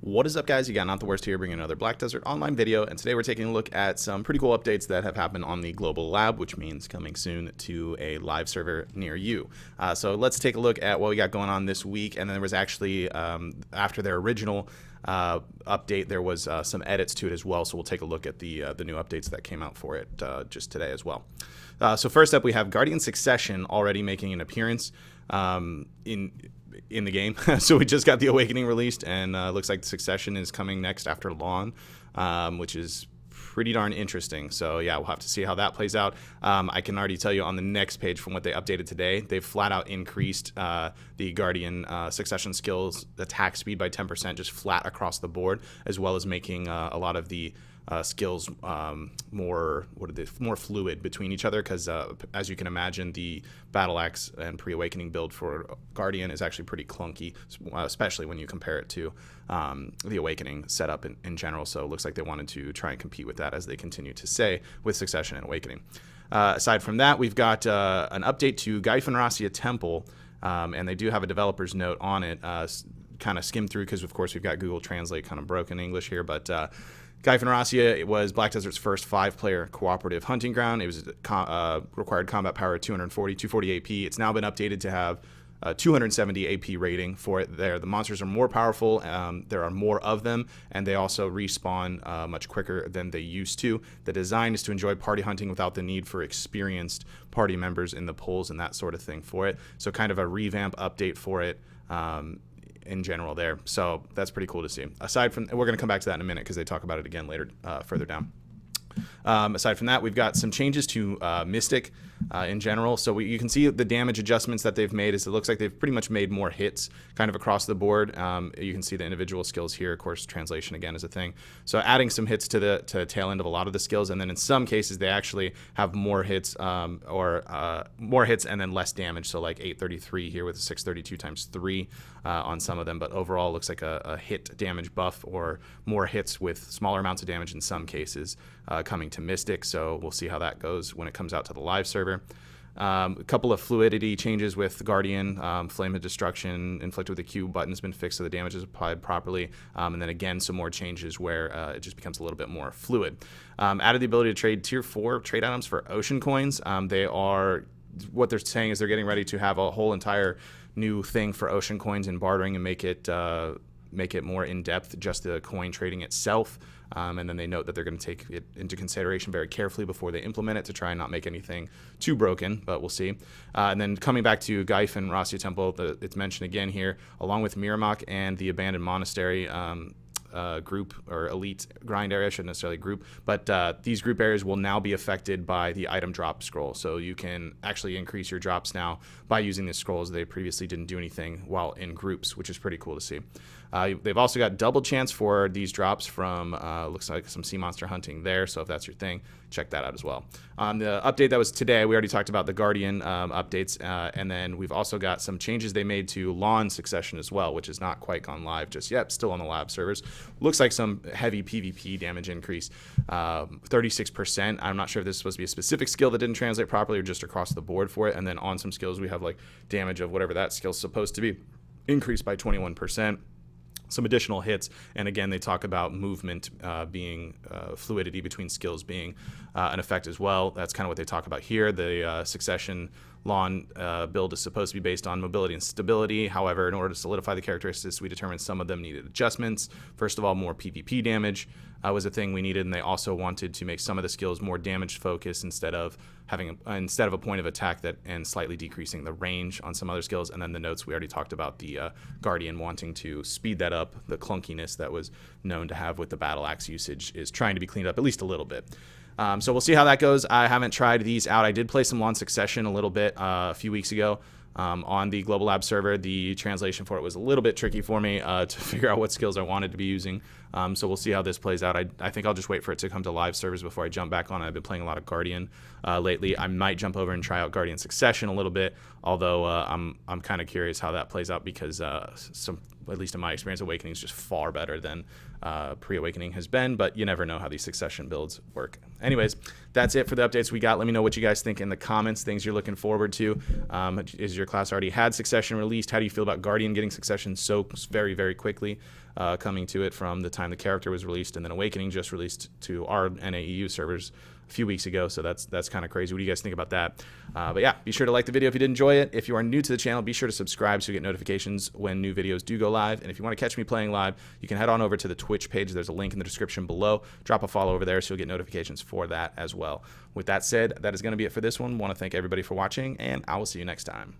What is up, guys? You got Not the Worst here, bringing another Black Desert Online video, and today we're taking a look at some pretty cool updates that have happened on the global lab, which means coming soon to a live server near you. So let's take a look at what we got going on this week, and then there was actually, after their original update, there was some edits to it as well, so we'll take a look at the new updates that came out for it just today as well. So first up, we have Guardian Succession already making an appearance in the game. So we just got the Awakening released, and looks like Succession is coming next after Lawn, which is pretty darn interesting. So yeah, we'll have to see how that plays out. I can already tell you on the next page from what they updated today, they've flat out increased the Guardian Succession skills attack speed by 10%, just flat across the board, as well as making a lot of the skills more fluid between each other, because as you can imagine, the Battle Axe and Pre-Awakening build for Guardian is actually pretty clunky, especially when you compare it to the Awakening setup in general. So it looks like they wanted to try and compete with that, as they continue to say, with Succession and Awakening. Aside from that, we've got an update to Gaifanrasia Temple, and they do have a developer's note on it. Kind of skim through, because of course we've got Google Translate kind of broken English here, but Gaifanrasia was Black Desert's first 5-player cooperative hunting ground. It was required combat power 240 AP. It's now been updated to have 270 AP rating for it there. The monsters are more powerful, there are more of them, and they also respawn much quicker than they used to. The design is to enjoy party hunting without the need for experienced party members in the polls and that sort of thing for it. So kind of a revamp update for it in general there. So that's pretty cool to see. Aside from, we're going to come back to that in a minute, because they talk about it again later, further down. Aside from that, we've got some changes to Mystic in general. So you can see the damage adjustments that they've made. Is it looks like they've pretty much made more hits kind of across the board. You can see the individual skills here. Of course, translation again is a thing. So adding some hits to the tail end of a lot of the skills, and then in some cases they actually have more hits more hits and then less damage. So like 833 here with 632 times 3 on some of them. But overall, it looks like a hit damage buff, or more hits with smaller amounts of damage in some cases coming to Mystic. So we'll see how that goes when it comes out to the live server. A couple of fluidity changes with Guardian. Flame of Destruction inflicted with the Q button has been fixed, so the damage is applied properly. And then again, some more changes where it just becomes a little bit more fluid. Added the ability to trade tier 4 trade items for ocean coins. What they're saying is they're getting ready to have a whole entire new thing for ocean coins and bartering, and make it more in-depth, just the coin trading itself. And then they note that they're going to take it into consideration very carefully before they implement it, to try and not make anything too broken, but we'll see. And then coming back to Gaifanrasia Temple, it's mentioned again here, along with Miramok and the Abandoned Monastery group, or elite grind area, shouldn't necessarily group, but these group areas will now be affected by the item drop scroll. So you can actually increase your drops now by using the scrolls. They previously didn't do anything while in groups, which is pretty cool to see. They've also got double chance for these drops from looks like some sea monster hunting there, so if that's your thing, check that out as well. On the update that was today, we already talked about the Guardian updates, and then we've also got some changes they made to Lawn Succession as well, which is not quite gone live just yet, still on the lab servers. Looks like some heavy PvP damage increase, 36%. I'm not sure if this is supposed to be a specific skill that didn't translate properly, or just across the board for it. And then on some skills, we have like damage of whatever that skill's supposed to be, increased by 21%. Some additional hits, and again they talk about movement being fluidity between skills being an effect as well. That's kind of what they talk about here. The Succession Lawn build is supposed to be based on mobility and stability. However, in order to solidify the characteristics, we determined some of them needed adjustments. First of all, more PvP damage was a thing we needed, and they also wanted to make some of the skills more damage focused, instead of having a point of attack and slightly decreasing the range on some other skills. And then the notes, we already talked about the Guardian wanting to speed that up. The clunkiness that was known to have with the Battle Axe usage is trying to be cleaned up at least a little bit. So we'll see how that goes. I haven't tried these out. I did play some Lawn Succession a little bit a few weeks ago on the Global Lab server. The translation for it was a little bit tricky for me to figure out what skills I wanted to be using. So we'll see how this plays out. I think I'll just wait for it to come to live servers before I jump back on it. I've been playing a lot of Guardian lately. I might jump over and try out Guardian Succession a little bit, although I'm kind of curious how that plays out, because at least in my experience, Awakening is just far better than Pre-Awakening has been, but you never know how these succession builds work. Anyways, that's it for the updates we got. Let me know what you guys think in the comments, things you're looking forward to. Is your class already had succession released? How do you feel about Guardian getting succession so very, very quickly, coming to it from the time the character was released, and then Awakening just released to our NAEU servers a few weeks ago, so that's kind of crazy. What do you guys think about that? But yeah, be sure to like the video if you did enjoy it. If you are new to the channel, be sure to subscribe so you get notifications when new videos do go live. And if you want to catch me playing live, you can head on over to the Twitch page. There's a link in the description below. Drop a follow over there so you'll get notifications for that as well. With that said, that is going to be it for this one. Want to thank everybody for watching, and I will see you next time.